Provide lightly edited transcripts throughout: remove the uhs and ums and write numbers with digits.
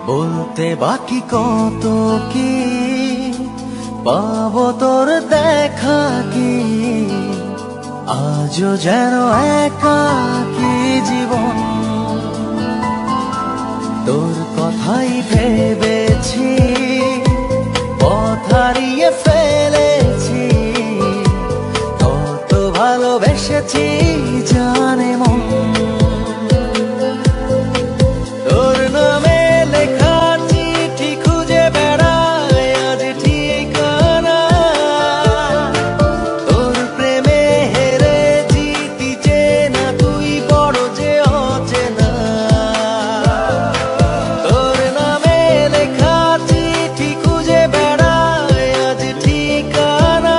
বলতে বাকি কত কি পাবো তোর দেখা কি, আজও যেন একাকী জীবন। তোর কথাই ভেবেছি, পথ হারিয়ে ফেলেছি, কত ভালোবেসেছি জানে মন। তোর নামে লেখা চিঠি খুঁজে বেড়ায় আজ ঠিকানা, তোর প্রেমে হেরে জিতি চেনা তুই বড় যে অচেনা। তোর নামে লেখা চিঠি খুঁজে বেড়ায় আজ ঠিকানা,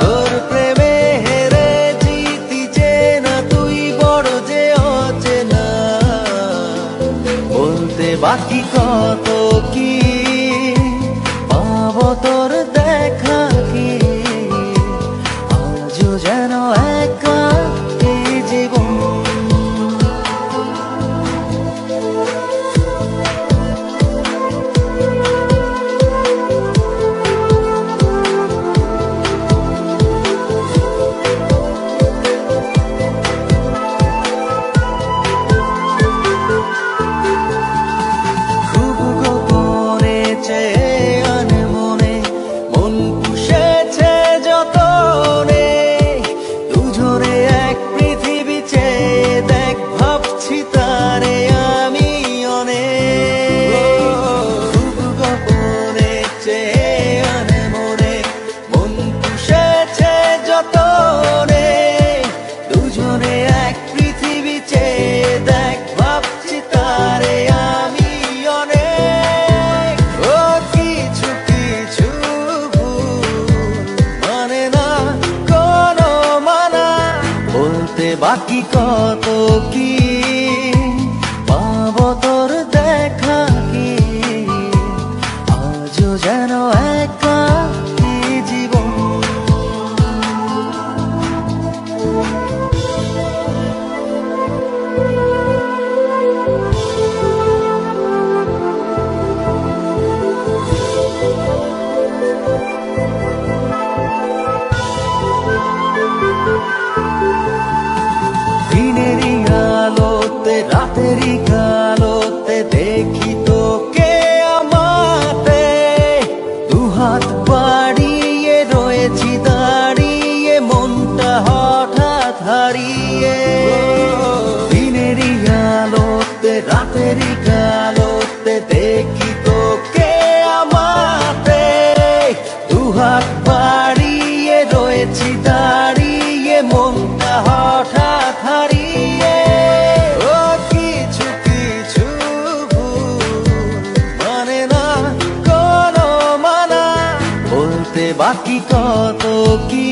তোর প্রেমে হেরে জিতি চেনা তুই বড় যে অচেনা। বলতে বাকি কত কি পাবো তোর দেখা কি, আজও যেন একাকী জীবন। খুব গোপনে চেয়ে আনমনে মন পুষেছে যতনে, দুজনে এক পৃথিবী চেয়ে দেখ ভাবছি তারে আমি অনেক। খুব গোপনে চেয়ে আনমনে মন পুষেছে যতনে, দুজনে এক পৃথিবী চেয়ে দেখ ভাবছি তারে আমি অনেক। ও কিছু কিছু ভুল মানে না কোনো মানা, বলতে বাকি কত কি পাবো তোর দেখা কি, আজও যেন একাকী জীবন। দিনেরই আলোতে রাতেরই কালোতে দেখি তোকে আমাতে, দুহাত বাড়িয়ে রয়েছি দাঁড়িয়ে মনটা হঠাৎ হারিয়ে। দিনেরই আলোতে রাতেরই কালোতে দেখি তোকে আমাতে, দুহাত বাড়িয়ে রয়েছি দাঁড়িয়ে মনটা হঠাৎ হারিয়ে। ও কিছু কিছু ভুল মানে না কোনো মানা, বলতে বাকি কত কি